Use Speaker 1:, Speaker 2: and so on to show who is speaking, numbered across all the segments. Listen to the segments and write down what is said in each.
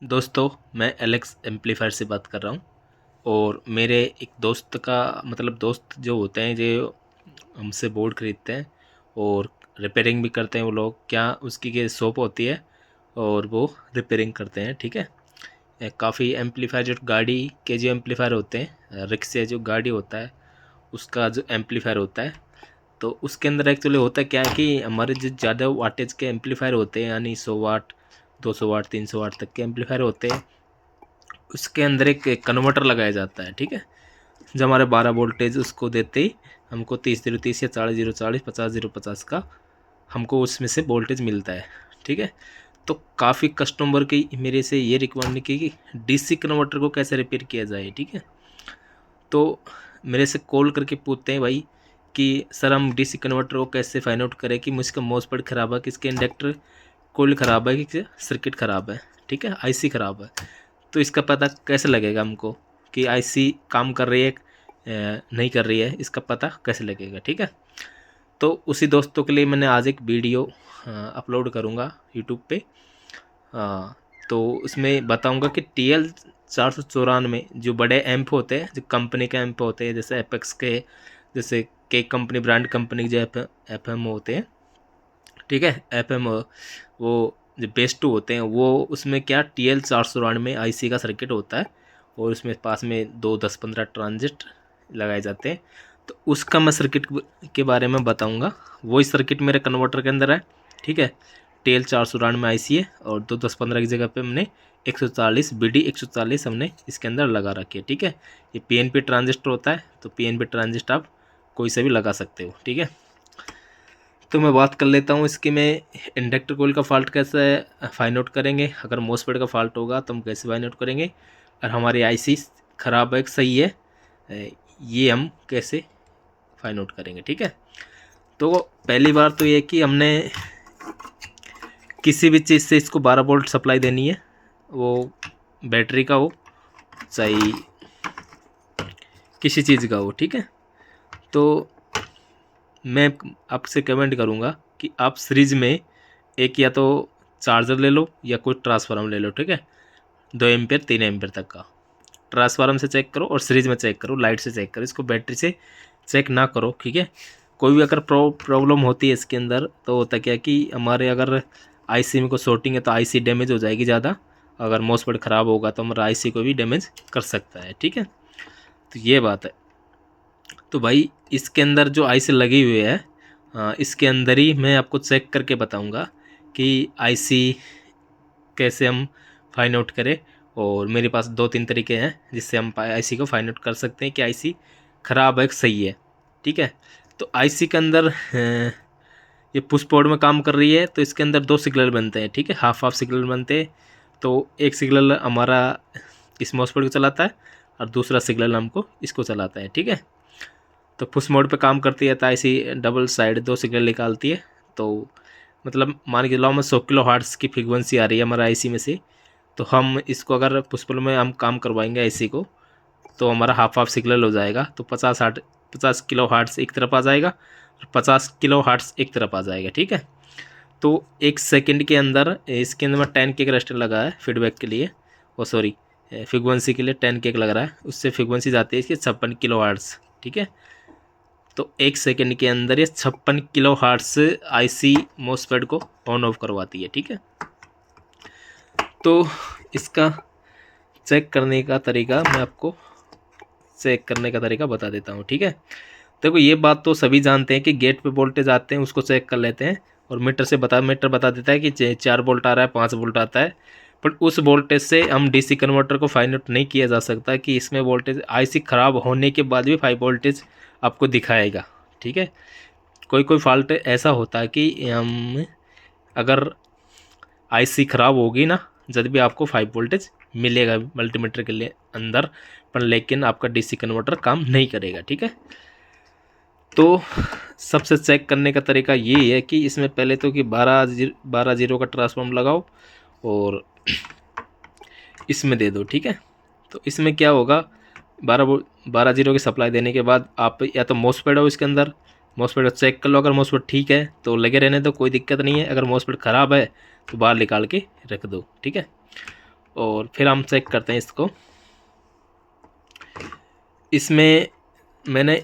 Speaker 1: दोस्तों, मैं Alex amplifier से बात कर रहा हूँ। और मेरे एक दोस्त का दोस्त जो होते हैं जो हमसे बोर्ड ख़रीदते हैं और रिपेयरिंग भी करते हैं। वो लोग क्या उसकी के शॉप होती है और वो रिपेयरिंग करते हैं। ठीक है, काफ़ी एम्पलीफायर जो गाड़ी के जो एम्पलीफायर होते हैं, रिक्शे जो गाड़ी होता है उसका जो एम्पलीफायर होता है, तो उसके अंदर एक्चुअली होता क्या है कि हमारे जो ज़्यादा वाटेज के एम्पलीफायर होते हैं, यानी 100 वाट 200 वाट 300 वाट तक के एम्पलीफायर होते हैं, उसके अंदर एक कन्वर्टर लगाया जाता है। ठीक है, जब हमारे 12 वोल्टेज उसको देते ही हमको 30 0 30 या 40 0 40 50 0 50 का हमको उसमें से वोल्टेज मिलता है। ठीक है, तो काफ़ी कस्टमर की मेरे से ये रिक्वायरमेंट की कि डीसी कन्वर्टर को कैसे रिपेयर किया जाए। ठीक है, तो मेरे से कॉल करके पूछते हैं भाई कि सर हम डीसी कन्वर्टर को कैसे फाइंड आउट करें कि मुझका मॉसफेट ख़राब है, किसके इंडक्टर कोयल ख़राब है, कि सर्किट ख़राब है। ठीक है, आईसी ख़राब है, तो इसका पता कैसे लगेगा हमको कि आईसी काम कर रही है नहीं कर रही है, इसका पता कैसे लगेगा। ठीक है, तो उसी दोस्तों के लिए मैंने आज एक वीडियो अपलोड करूँगा यूट्यूब पे। तो उसमें बताऊँगा कि TL 494 जो बड़े एम्प होते हैं, जो कंपनी के एम्प होते हैं, जैसे एपेक्स के, जैसे के कंपनी ब्रांड कंपनी जो FM होते हैं। ठीक है, FM वो जो बेस टू होते हैं, वो उसमें क्या TL 494 IC का सर्किट होता है और उसमें पास में 2 10 15 ट्रांजिट लगाए जाते हैं। तो उसका मैं सर्किट के बारे में बताऊंगा। वही सर्किट मेरे कन्वर्टर के अंदर है। ठीक है, TL 494 है और 2 10 15 की जगह पे हमने 140 BD 140 हमने इसके अंदर लगा रखी है। ठीक है, ये PNP ट्रांजिस्टर होता है, तो PNP ट्रांजिस्टर आप कोई से भी लगा सकते हो। ठीक है, तो मैं बात कर लेता हूँ इसकी। मैं इंडक्टर कोयल का फॉल्ट कैसे फाइंड आउट करेंगे, अगर मॉसफेट का फॉल्ट होगा तो हम कैसे फाइंड आउट करेंगे, और हमारी आईसी ख़राब है कि सही है, ये हम कैसे फाइंड आउट करेंगे। ठीक है, तो पहली बार तो ये कि हमने किसी भी चीज़ से इसको 12 वोल्ट सप्लाई देनी है, वो बैटरी का हो चाहे किसी चीज़ का हो। ठीक है, तो मैं आपसे कमेंट करूँगा कि आप सीरीज में एक या तो चार्जर ले लो या कोई ट्रांसफार्मर ले लो। ठीक है, 2 एम्पियर 3 एम्पियर तक का ट्रांसफार्मर से चेक करो और सीरीज में चेक करो, लाइट से चेक करो, इसको बैटरी से चेक ना करो। ठीक है, कोई भी अगर प्रॉब्लम होती है इसके अंदर, तो होता क्या कि हमारे अगर आईसी में कोई शॉर्टिंग है तो आईसी डैमेज हो जाएगी ज़्यादा। अगर मॉसफेट ख़राब होगा तो हमारा आईसी को भी डैमेज कर सकता है। ठीक है, तो ये बात है। तो भाई इसके अंदर जो आईसी लगी हुई है, इसके अंदर ही मैं आपको चेक करके बताऊंगा कि आईसी कैसे हम फाइंड आउट करें। और मेरे पास 2 3 तरीके हैं जिससे हम आईसी को फाइंड आउट कर सकते हैं कि आईसी ख़राब है कि सही है। ठीक है, तो आईसी के अंदर ये पुश पोर्ट में काम कर रही है, तो इसके अंदर 2 सिग्नल बनते हैं। ठीक है, हाफ सिग्नल बनते हैं। तो एक सिग्नल हमारा इस मॉसफेट को चलाता है और दूसरा सिग्नल हमको इसको चलाता है। ठीक है, तो पुश मोड पे काम करती है तो ऐसी डबल साइड 2 सिग्नल निकालती है। तो मान के चलो मैं 100 किलो हर्ट्ज़ की फ्रीक्वेंसी आ रही है हमारा आईसी में से, तो हम इसको अगर पुश पुल में हम काम करवाएंगे आईसी को, तो हमारा हाफ सिग्नल हो जाएगा। तो 50 किलो हर्ट्ज़ एक तरफ आ जाएगा और 50 किलो हर्ट्ज़ एक तरफ आ जाएगा। ठीक है, तो 1 सेकंड के अंदर इसके अंदर 10 केक रजिस्टर लगा है फीडबैक के लिए, ओ सॉरी फ्रीक्वेंसी के लिए 10 केक लग रहा है, उससे फ्रीक्वेंसी जाती है इसकी 56 किलो हर्ट्ज़। ठीक है, तो 1 सेकंड के अंदर ये 56 किलो हर्ट्ज़ आईसी मॉसफेट को ऑन ऑफ करवाती है। ठीक है, तो इसका चेक करने का तरीका मैं आपको चेक करने का तरीका बता देता हूँ। ठीक है, देखो ये बात तो सभी जानते हैं कि गेट पे वोल्टेज आते हैं उसको चेक कर लेते हैं और मीटर बता देता है कि 4 वोल्ट आ रहा है 5 वोल्ट आता है। पर उस वोल्टेज से हम डीसी कन्वर्टर को फाइंड आउट नहीं किया जा सकता कि इसमें वोल्टेज आईसी ख़राब होने के बाद भी 5 वोल्टेज आपको दिखाएगा। ठीक है, कोई कोई फॉल्ट ऐसा होता है कि हम अगर आईसी ख़राब होगी ना, जब भी आपको 5 वोल्टेज मिलेगा मल्टीमीटर के लिए अंदर, पर लेकिन आपका डीसी कन्वर्टर काम नहीं करेगा। ठीक है, तो सबसे चेक करने का तरीका ये है कि इसमें पहले तो कि 12 जीरो का ट्रांसफॉर्म लगाओ और इसमें दे दो। ठीक है, तो इसमें क्या होगा, 12 जीरो की सप्लाई देने के बाद आप या तो मॉसफेट हो इसके अंदर, मॉसफेट चेक कर लो। अगर मॉसफेट ठीक है तो लगे रहने दो, कोई दिक्कत नहीं है। अगर मॉसफेट ख़राब है तो बाहर निकाल के रख दो। ठीक है, और फिर हम चेक करते हैं इसको। इसमें मैंने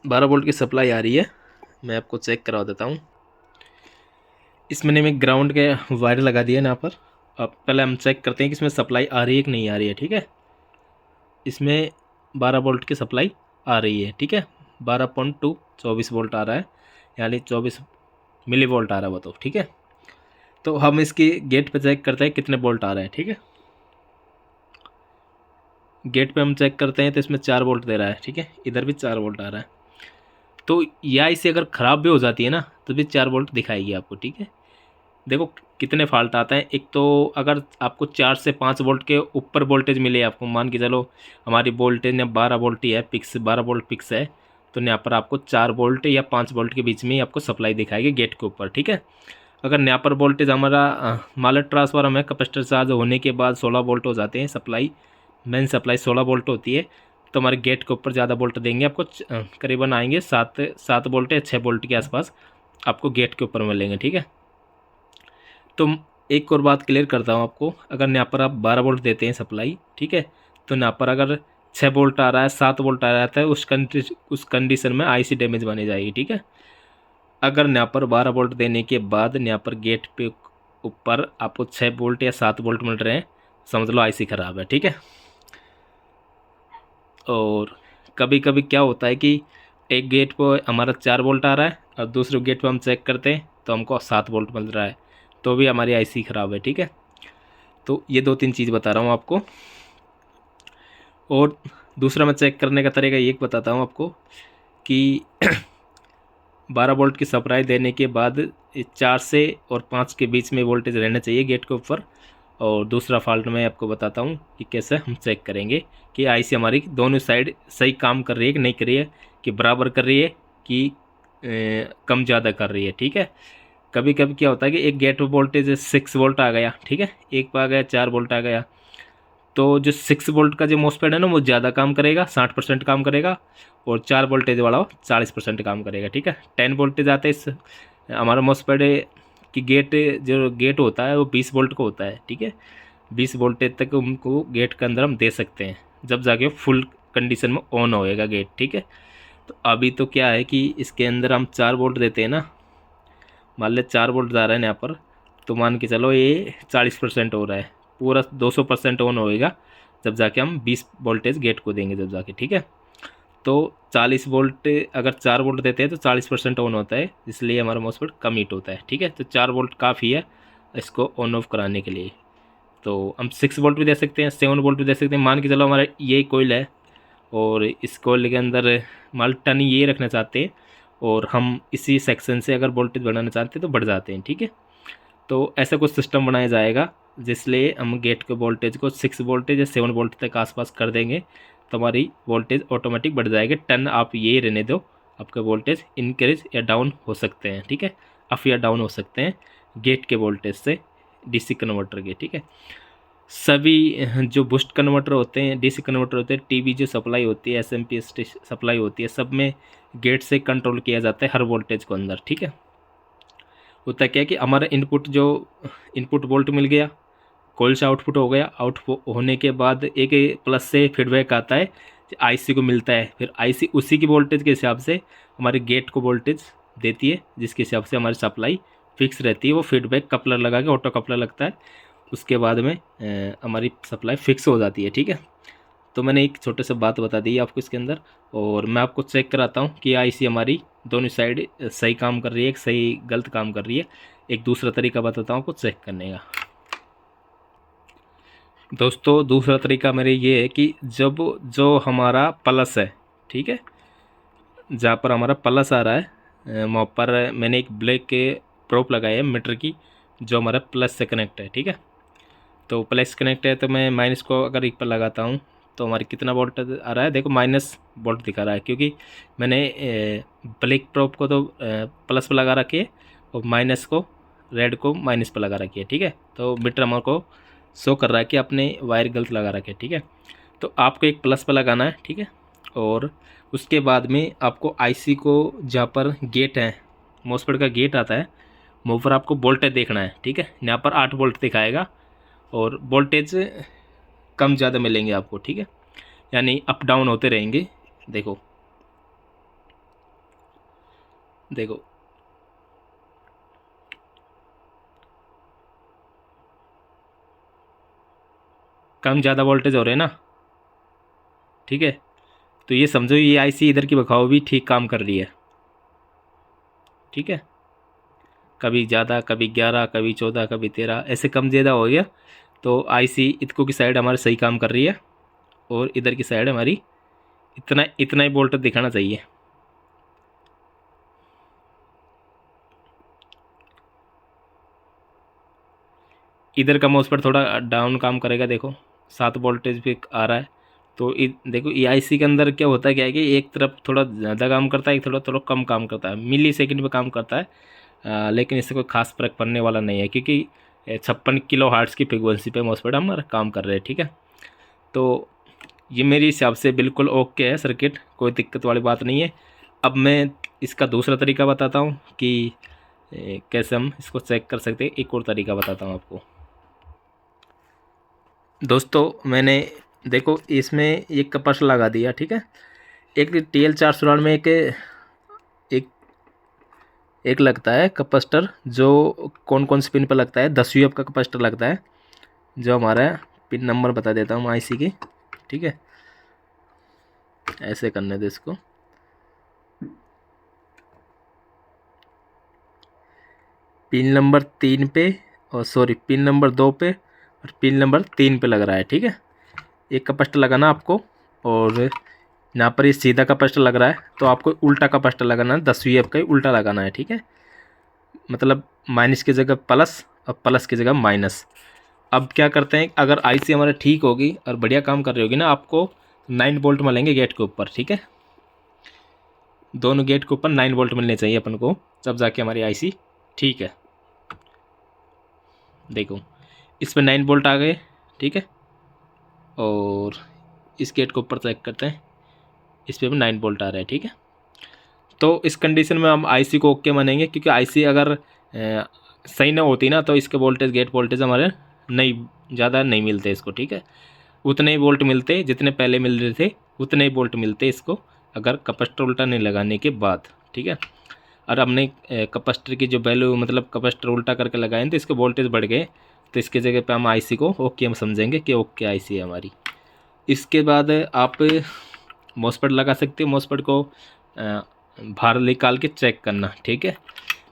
Speaker 1: 12 वोल्ट की सप्लाई आ रही है, मैं आपको चेक करवा देता हूँ। इसमें मैं ग्राउंड के वायर लगा दिया यहाँ पर। अब पहले हम चेक करते हैं कि इसमें सप्लाई आ रही है कि नहीं आ रही है, ठीक है। इसमें 12 वोल्ट की सप्लाई आ रही है, ठीक है। 12.2 24 वोल्ट आ रहा है, यानी 24 मिली वोल्ट आ रहा है वो तो, ठीक है। तो हम इसकी गेट पे चेक करते हैं कितने वोल्ट आ रहे हैं, ठीक है। गेट पे हम चेक करते हैं तो इसमें 4 वोल्ट दे रहा है, ठीक है। इधर भी 4 वोल्ट आ रहा है। तो या इसे अगर ख़राब भी हो जाती है ना तो भी 4 वोल्ट दिखाएगी आपको, ठीक है। देखो कितने फॉल्ट आता है। एक तो अगर आपको 4 से 5 वोल्ट के ऊपर वोल्टेज मिले आपको, मान के चलो हमारी वोल्टेज ने 12 वोल्ट ही है, फिक्स 12 वोल्ट फिक्स है, तो यहाँ पर आपको 4 वोल्ट या 5 वोल्ट के बीच में ही आपको सप्लाई दिखाएगी गेट के ऊपर, ठीक है। अगर यहाँ पर वोल्टेज हमारा मान लो ट्रांसफार्मर है, कैपेसिटर चार्ज होने के बाद 16 वोल्ट हो जाते हैं, सप्लाई मेन सप्लाई 16 वोल्ट होती है, तो हमारे गेट के ऊपर ज़्यादा वोल्ट देंगे आपको, करीबन आएंगे 7 वोल्ट या 6 वोल्ट के आसपास आपको गेट के ऊपर मिलेंगे, ठीक है। तो एक और बात क्लियर करता हूँ आपको, अगर यहाँ पर आप 12 वोल्ट देते हैं सप्लाई, ठीक है, तो यहाँ पर अगर 6 वोल्ट आ रहा है, 7 वोल्ट आ रहा है, उस कंडीशन में आईसी डैमेज बनी जाएगी, ठीक है। अगर यहाँ पर 12 वोल्ट देने के बाद यहाँ पर गेट पे ऊपर आपको 6 वोल्ट या 7 वोल्ट मिल रहे हैं, समझ लो आईसी ख़राब है, ठीक है। और कभी कभी क्या होता है कि एक गेट पर हमारा 4 वोल्ट आ रहा है और दूसरे गेट पर हम चेक करते हैं तो हमको 7 वोल्ट मिल रहा है, तो भी हमारी आईसी ख़राब है, ठीक है। तो ये 2-3 चीज़ बता रहा हूँ आपको। और दूसरा मैं चेक करने का तरीका ये बताता हूँ आपको कि 12 वोल्ट की सप्लाई देने के बाद 4 से और 5 के बीच में वोल्टेज रहना चाहिए गेट के ऊपर। और दूसरा फॉल्ट मैं आपको बताता हूँ कि कैसे हम चेक करेंगे कि आईसी हमारी दोनों साइड सही काम कर रही है कि नहीं कर रही है, कि बराबर कर रही है कि कम ज़्यादा कर रही है, ठीक है। कभी कभी क्या होता है कि एक गेट पर वोल्टेज 6 वोल्ट आ गया, ठीक है, एक पर आ गया 4 वोल्ट आ गया, तो जो 6 वोल्ट का जो मॉसफेट है ना वो ज़्यादा काम करेगा, 60% काम करेगा, और 4 वोल्टेज वाला 40% काम करेगा, ठीक है। 10 वोल्टेज आते हैं इस हमारा मॉसफेट की गेट होता है वो 20 वोल्ट का होता है, ठीक है। 20 वोल्टेज तक उनको गेट के अंदर हम दे सकते हैं, जब जाके फुल कंडीशन में ऑन होएगा गेट, ठीक है। तो अभी तो क्या है कि इसके अंदर हम 4 वोल्ट देते हैं ना, मान ले 4 वोल्ट जा रहा है यहाँ पर, तो मान के चलो ये 40% हो रहा है, पूरा 200% ऑन होएगा जब जाके हम 20 वोल्टेज गेट को देंगे जब जाके, ठीक है। तो 40 वोल्ट अगर 4 वोल्ट देते हैं तो 40% ऑन होता है, इसलिए हमारा मॉसफेट कम हीट होता है, ठीक है। तो 4 वोल्ट काफ़ी है इसको ऑन ऑफ कराने के लिए। तो हम 6 वोल्ट भी दे सकते हैं, 7 वोल्ट भी दे सकते हैं। मान के चलो हमारा ये कोयल है और इस कोयल के अंदर मान टर्निंग ये रखना चाहते हैं और हम इसी सेक्शन से अगर वोल्टेज बढ़ाना चाहते हैं तो बढ़ जाते हैं, ठीक है। तो ऐसा कुछ सिस्टम बनाया जाएगा जिसलिए हम गेट के वोल्टेज को 6 वोल्टेज या 7 वोल्ट तक आसपास कर देंगे, तो हमारी वोल्टेज ऑटोमेटिक बढ़ जाएगी। टर्न आप ये रहने दो, आपके वोल्टेज इंक्रीज या डाउन हो सकते हैं, ठीक है, अप या डाउन हो सकते हैं गेट के वोल्टेज से डीसी कन्वर्टर के, ठीक है। सभी जो बूस्ट कन्वर्टर होते हैं, डीसी कन्वर्टर होते हैं, टीवी जो सप्लाई होती है, एसएमपी सप्लाई होती है, सब में गेट से कंट्रोल किया जाता है हर वोल्टेज को अंदर, ठीक है। होता क्या है कि हमारा इनपुट वोल्ट मिल गया, कॉल से आउटपुट हो गया, आउटपुट होने के बाद एक प्लस से फीडबैक आता है आईसी को मिलता है, फिर आईसी उसी की वोल्टेज के हिसाब से हमारे गेट को वोल्टेज देती है, जिसके हिसाब से हमारी सप्लाई फिक्स रहती है। वो फीडबैक कपलर लगा के ऑटो कपलर लगता है, उसके बाद में हमारी सप्लाई फिक्स हो जाती है, ठीक है। तो मैंने एक छोटे से बात बता दी आपको इसके अंदर, और मैं आपको चेक कराता हूँ कि आईसी हमारी दोनों साइड सही काम कर रही है, सही गलत काम कर रही है। एक दूसरा तरीका बताता हूँ आपको चेक करने का। दोस्तों दूसरा तरीका मेरे ये है कि जब जो हमारा प्लस है, ठीक है, जहाँ पर हमारा प्लस आ रहा है वहाँ पर मैंने एक ब्लैक के प्रोप लगाया है मीटर की, जो हमारा प्लस से कनेक्ट है, ठीक है। तो प्लस कनेक्ट है तो मैं माइनस को अगर एक पर लगाता हूँ तो हमारी कितना वोल्ट आ रहा है, देखो माइनस वोल्ट दिखा रहा है, क्योंकि मैंने ब्लैक प्रोप को तो प्लस पर लगा रखी है और माइनस को रेड को माइनस पर लगा रखी है, ठीक है। तो मीटर हमारे को शो कर रहा है कि आपने वायर गलत लगा रखे, ठीक है। तो आपको एक प्लस पर लगाना है, ठीक है। और उसके बाद में आपको आईसी को जहाँ पर गेट है, मॉसफेट का गेट आता है, वहाँ पर आपको वोल्टेज देखना है, ठीक है। यहाँ पर 8 वोल्ट दिखाएगा और वोल्टेज कम ज़्यादा मिलेंगे आपको, ठीक है, यानी अप डाउन होते रहेंगे। देखो देखो कम ज़्यादा वोल्टेज हो रहे हैं ना, ठीक है। तो ये समझो ये आईसी इधर की बखाओ भी ठीक काम कर रही है, ठीक है। कभी ज़्यादा, कभी 11, कभी 14, कभी 13, ऐसे कम ज़्यादा हो गया। तो आईसी इतको की साइड हमारे सही काम कर रही है, और इधर की साइड हमारी इतना इतना ही वोल्टेज दिखाना चाहिए। इधर का माउस पर थोड़ा डाउन काम करेगा, देखो 7 वोल्टेज पे आ रहा है। तो देखो ये आईसी के अंदर क्या होता है, क्या है कि एक तरफ थोड़ा ज़्यादा काम करता है, एक थोड़ा थोड़ा कम काम करता है, मिली सेकेंड पे काम करता है। लेकिन इससे कोई खास फर्क पड़ने वाला नहीं है, क्योंकि 56 किलो हार्ट्स की फ्रिक्वेंसी पे मॉसफेट हमारा काम कर रहे हैं, ठीक है। तो ये मेरे हिसाब से बिल्कुल ओके है सर्किट, कोई दिक्कत वाली बात नहीं है। अब मैं इसका दूसरा तरीका बताता हूँ कि कैसे हम इसको चेक कर सकते हैं। एक और तरीका बताता हूँ आपको। दोस्तों मैंने देखो इसमें एक कपास लगा दिया, ठीक है। एक TL494 में एक एक लगता है कैपेसिटर, जो कौन कौन से पिन पर लगता है, 10 यूएफ का कैपेसिटर लगता है, जो हमारा पिन नंबर बता देता हूँ आईसी की, ठीक है। ऐसे करने दे इसको। पिन नंबर 3 पे, और सॉरी पिन नंबर 2 पे और पिन नंबर 3 पे लग रहा है, ठीक है। एक कैपेसिटर लगाना आपको, और यहाँ पर ये सीधा कैपेसिटर लग रहा है, तो आपको उल्टा कैपेसिटर लगाना है, 10 वीएफ का ही उल्टा लगाना है, ठीक है। मतलब माइनस की जगह प्लस और प्लस की जगह माइनस। अब क्या करते हैं, अगर आईसी हमारा ठीक होगी और बढ़िया काम कर रही होगी ना, आपको 9 वोल्ट मिलेंगे गेट के ऊपर, ठीक है। दोनों गेट के ऊपर 9 वोल्ट मिलने चाहिए अपन को, तब जाके हमारी आईसी ठीक है। देखो इस पर 9 वोल्ट आ गए, ठीक है। और इस गेट के ऊपर चेक करते हैं, इस पर भी 9 वोल्ट आ रहा है, ठीक है। तो इस कंडीशन में हम आईसी को ओके मानेंगे, क्योंकि आईसी अगर सही ना होती ना, तो इसके वोल्टेज गेट वोल्टेज हमारे नहीं ज़्यादा नहीं मिलते इसको, ठीक है। उतने ही वोल्ट मिलते जितने पहले मिल रहे थे, उतने ही वोल्ट मिलते इसको, अगर कैपेसिटर उल्टा नहीं लगाने के बाद, ठीक है। और हमने कैपेसिटर की जो वैल्यू, मतलब कैपेसिटर उल्टा करके लगाए तो इसके वोल्टेज बढ़ गए, तो इसके जगह पे हम आईसी को ओके हम समझेंगे कि ओके आईसी है हमारी। इसके बाद आप मॉसफेट लगा सकते हो। मॉसफेट को बाहर निकाल के चेक करना, ठीक है।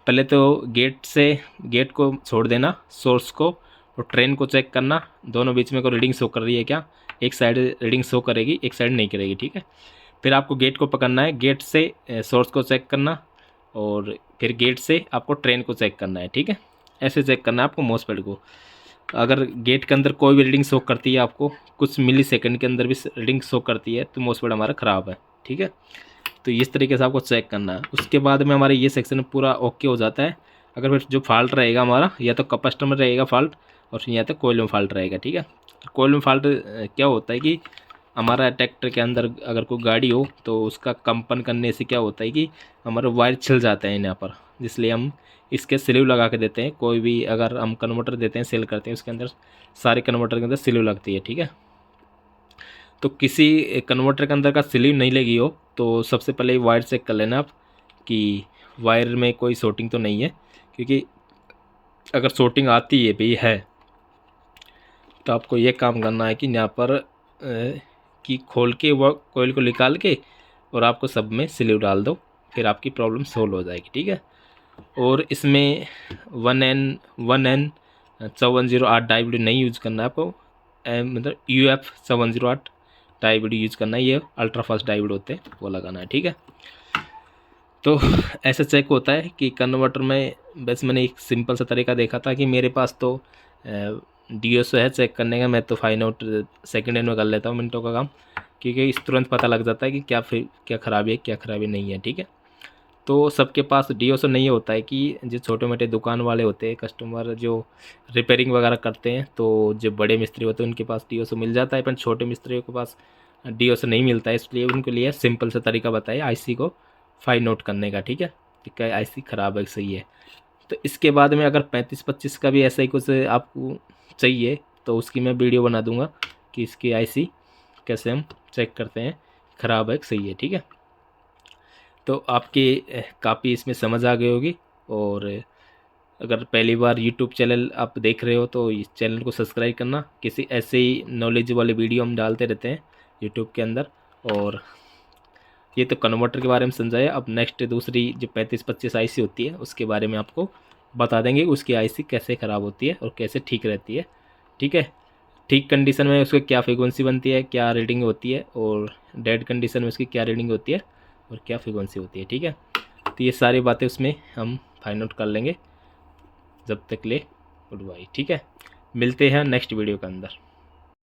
Speaker 1: पहले तो गेट को छोड़ देना, सोर्स को और ट्रेन को चेक करना, दोनों बीच में को रीडिंग शो कर रही है क्या। एक साइड रीडिंग शो करेगी, एक साइड नहीं करेगी, ठीक है। फिर आपको गेट को पकड़ना है, गेट से सोर्स को चेक करना, और फिर गेट से आपको ट्रेन को चेक करना है, ठीक है। ऐसे चेक करना है आपको मॉसफेट को। अगर गेट के अंदर कोई भी रीडिंग शो करती है, आपको कुछ मिली सेकेंड के अंदर भी रीडिंग शो करती है, तो मॉसफेट हमारा ख़राब है, ठीक है। तो इस तरीके से आपको चेक करना है। उसके बाद में हमारे ये सेक्शन पूरा ओके हो जाता है। अगर फिर जो फॉल्ट रहेगा हमारा, या तो कैपेसिटर में रहेगा फॉल्ट, और या तो कोयल में फॉल्ट रहेगा, ठीक है। कोयल में फॉल्ट क्या होता है कि हमारा ट्रैक्टर के अंदर अगर कोई गाड़ी हो, तो उसका कंपन करने से क्या होता है कि हमारा वायर छिल जाता है यहाँ पर, इसलिए हम इसके स्लीव लगा के देते हैं। कोई भी अगर हम कन्वर्टर देते हैं, सेल करते हैं, उसके अंदर सारे कन्वर्टर के अंदर स्लीव लगती है, ठीक है। तो किसी कन्वर्टर के अंदर का स्लीव नहीं लगी हो, तो सबसे पहले वायर चेक कर लेना आप कि वायर में कोई शॉर्टिंग तो नहीं है, क्योंकि अगर शॉर्टिंग आती है भी है, तो आपको ये काम करना है कि यहाँ पर कि खोल के वो कोयल को निकाल के और आपको सब में स्लीव डाल दो, फिर आपकी प्रॉब्लम सोल्व हो जाएगी, ठीक है। और इसमें 1N 708 डायोड नहीं यूज़ करना है आपको, मतलब UF 708 डायोड यूज़ करना है। ये अल्ट्रा फास्ट डायोड होते हैं, वो लगाना है, ठीक है। तो ऐसा चेक होता है कि कन्वर्टर में, बस मैंने एक सिंपल सा तरीका देखा था कि मेरे पास तो DSO है चेक करने का, मैं तो फाइंड आउट सेकेंड हैंड में कर लेता हूँ मिनटों का काम, क्योंकि इस तुरंत पता लग जाता है कि क्या खराबी है, क्या खराबी नहीं है, ठीक है। तो सबके पास DSO नहीं होता है, कि जो छोटे मोटे दुकान वाले होते हैं कस्टमर, जो रिपेयरिंग वगैरह करते हैं, तो जो बड़े मिस्त्री होते हैं उनके पास DSO मिल जाता है, पर छोटे मिस्त्रियों के पास DSO नहीं मिलता है। इसलिए उनके लिए सिंपल सा तरीका बताया आईसी को फाइंड आउट करने का, ठीक है, कि क्या आईसी ख़राब है सही है। तो इसके बाद में अगर 35-25 का भी ऐसा ही कुछ आपको चाहिए, तो उसकी मैं वीडियो बना दूंगा कि इसकी आईसी कैसे हम चेक करते हैं ख़राब है कि सही है। ठीक है, तो आपकी काफ़ी इसमें समझ आ गई होगी। और अगर पहली बार यूट्यूब चैनल आप देख रहे हो तो इस चैनल को सब्सक्राइब करना, किसी ऐसे ही नॉलेज वाले वीडियो हम डालते रहते हैं यूट्यूब के अंदर। और ये तो कन्वर्टर के बारे में समझाया, अब नेक्स्ट दूसरी जो 3525 आईसी होती है उसके बारे में आपको बता देंगे, उसकी आईसी कैसे ख़राब होती है और कैसे ठीक रहती है। ठीक है, ठीक कंडीशन में उसकी क्या फ्रीक्वेंसी बनती है, क्या रीडिंग होती है, और डेड कंडीशन में उसकी क्या रीडिंग होती है और क्या फ्रीक्वेंसी होती है। ठीक है, तो ये सारी बातें उसमें हम फाइंड आउट कर लेंगे। जब तक ले गुड बाय। ठीक है, मिलते हैं नेक्स्ट वीडियो के अंदर।